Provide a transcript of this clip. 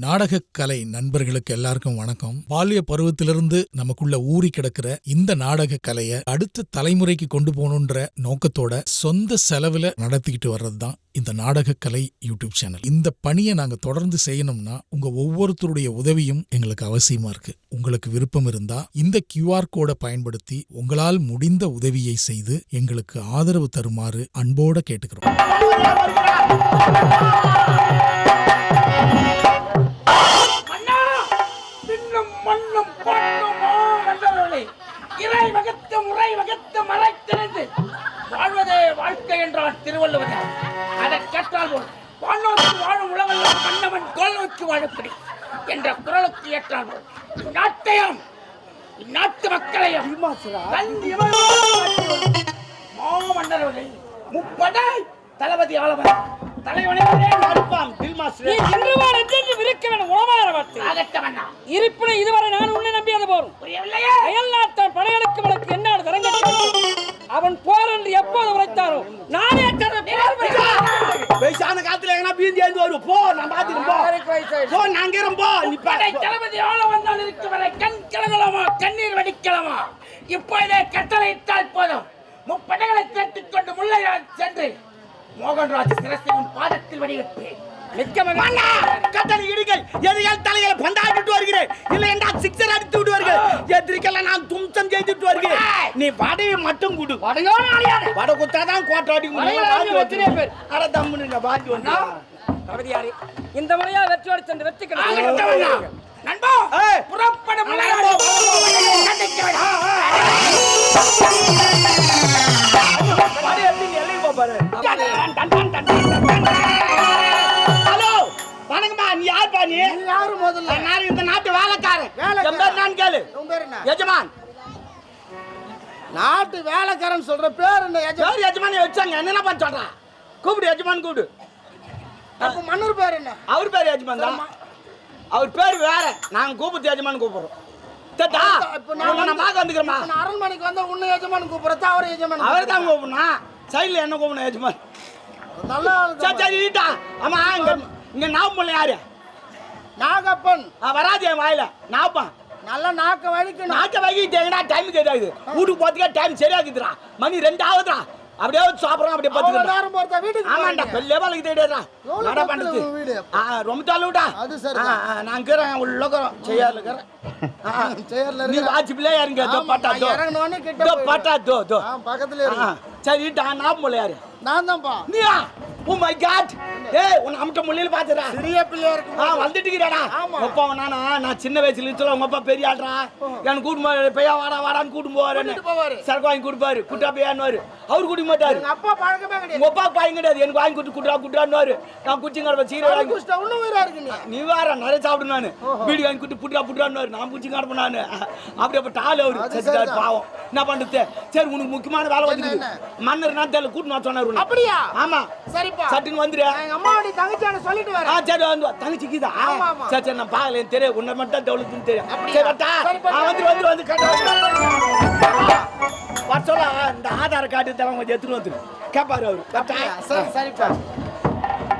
நாடகக்கலை நண்பர்களுக்கு எல்லாருக்கும் வணக்கம். பால்ய பருவத்திலிருந்து நமக்குள்ள ஊறி கிடக்கிற இந்த நாடக கலையை அடுத்த தலைமுறைக்கு கொண்டு போகணுன்ற நோக்கத்தோட சொந்த செலவுல நடத்திக்கிட்டு வர்றதுதான் இந்த நாடகக்கலை யூடியூப் சேனல். இந்த பணியை நாங்க தொடர்ந்து செய்யணும்னா உங்க ஒவ்வொருத்தருடைய உதவியும் எங்களுக்கு அவசியமா இருக்கு. உங்களுக்கு விருப்பம் இருந்தா இந்த QR கோடை பயன்படுத்தி உங்களால் முடிந்த உதவியை செய்து எங்களுக்கு ஆதரவு தருமாறு அன்போட கேட்டுக்கிறோம். இறை வகுத்து முறை வகுத்து மறை திறந்து வாழ்வதே வாழ்க்கை என்றான் திருவள்ளுவர். அதை கேட்டால் போல் வானோக்கி வாழும் உலகெல்லாம் மன்னவன் கோல் நோக்கி வாழப்படி என்ற குரலுக்கு ஏற்றால் போல் இந்நாட்டையும் இந்நாட்டு மக்களையும் மாமன்னர்களை முப்படை தளபதி ஆளவன் இதுவரை நான் உன்னை நம்பியது போரும். அயல்நாட்டான் படைகளுக்கு வழக்கு என்ன அவன் போர் என்று எப்போது உரைத்தாரோ நானே வயசான காலத்துல எங்கன்னா பீந்தி எழுந்து வரும். போ நான் பாத்துட்டு போ நாங்க போ தளபதி ஆளவன் தான் இருக்கு வரை கண் கலங்கலாமா கண்ணீர் வடிக்கலாமா இப்போதே கட்டளை இட்டால் போதும். முப்படைகளை திரட்டிக் கொண்டு முல்லையான் சென்று மோகன்ராஜ் சிரசையின் பாதத்தில் வடிவெட்டு கட்டளை இடுங்கள். எதிரிகள் தலைகளை பந்தாடிட்டு வருகிறேன். இல்லை என்றால் சிக்ஸர் அடித்து விடுவார்கள். எதிரிகளை நான் தும்சம் செய்துட்டு வருகிறேன். நீ வடையை மட்டும் கொடு. வடை குத்தாதான் கோட்டாடி அட தம்முன்னு பாட்டி வந்தா கவிதையாரி இந்த முறையா வெற்றியோடு சென்று வெற்றி கிடைக்கும். நண்பா புறப்பட ஹலோ வணக்கம்மா. நீ யாருப்பா? நீ யாரு? முதல்ல நான் இந்த நாட்டு வேலைக்காரன். நான் கேளு எஜமான். நாட்டு வேலைக்காரன் சொல்ற பேர் என்ன? எஜமான் வச்சாங்க. என்ன பண்ண சொல்றான்? கூப்பிடு எஜமான் கூப்பிடு. அப்ப மன்னர் பேர் என்ன? அவர் பேர் எஜமான் தான். அவர் பேர் வேற. நாங்க கூப்பிட்டு எஜமான் கூப்பிடுறோம். தட்டா இப்போ நான் பாக்க வந்துக்கிறேம்மா. நான் அரண்மனைக்கு வந்தா உன்னை எஜமான் கூப்பிடுறதா அவர் எஜமான்? அவர் தான் கூப்பிடணும். சைடுல என்ன கூப்பிடணும் எஜமான்? நல்லா சரி. ஆமா இங்க நாப்பன் யாரு? நாகப்பன். வராது என் வாயில நாப்பன். நல்லா நாக்க வலிக்கணும். நாக்க வலிக்கிட்டேங்கடா டைம் கேட்டாது. வீட்டுக்கு போறதுக்கே டைம் சரியா இருக்குதுடா. மணி 2 ஆகுதுடா. அப்படியே சாப்பிடுறோம். அப்படியே பார்த்துக்கலாம். நேரம் போறதா வீட்டுக்கு? ஆமாண்டா பெல்லே பாலக்கு தேடா. நட பண்றது. ரொம்ப தாலுடா. அது சரி. நான் இருக்கறேன் உள்ள இருக்கறேன். சேர்ல இருக்கறேன். சேர்ல நீ வாட்ச் பிளே யாருங்க? தோ பட்டா தோ. இறங்கனோனே கிட்ட தோ பட்டா தோ தோ. பக்கத்துல இருக்கு. சரி நான் போல யாரு? நான் தான்ப்பா. நீயா? Oh my god. டேய் உன் அம்ட்ட முள்ளில பாத்துடா. சிறிய பிள்ளையா இருக்கு. வந்துட்டீங்கடா. அப்பா நான் சின்ன வயசுல இருந்தல உங்க அப்பா பெரிய ஆள்றா. நான் கூட்டு பையா வாடான்னு கூட்டு போவாரு. சரக்கு வாங்கி கொடுப்பாரு. குட்டா பையான்வாரு. அவர் குடிக்க மாட்டாரு. எங்க அப்பா பழக்கமே கிடையாது. உங்க அப்பா பையன் கிடையாது. எனக்கு வாங்கி குட்டுறான்வாரு. நான் குச்சிங்கட சீரா வாங்கி குஸ்டா இன்னும் வேற இருக்கு. நீ வேற நிறைய சாப்பிடு. நானு வீடு வாங்கி குட்டு புட்டுறான்வாரு. நான் குச்சிங்கட பண்ணானு. அப்படியே அப்ப டால் அவரு செத்துட்டாரு பாவம். என்ன பண்றது? சரி உனக்கு முக்கியமான வேலை வந்துருக்கு. மன்னர் நான் தெல்ல கூட்டு நான் சொன்னாரு. அப்படியா? ஆமா சரிப்பா. சட்டுன்னு வந்துரு. எங்க அம்மாவோட தங்கச்சியான சொல்லிட்டு வரேன். சரி வந்து தங்கச்சிக்குதா? சரி நான் பாக்கல தெரியும். உன்னை மட்டும் தவளுக்கு தெரியும். சரி வட்டா வந்து கட்ட சொல்ல இந்த ஆதார் கார்டு தரம் கொஞ்சம் எடுத்துட்டு வந்து கேட்பாரு அவரு. சரிப்பா.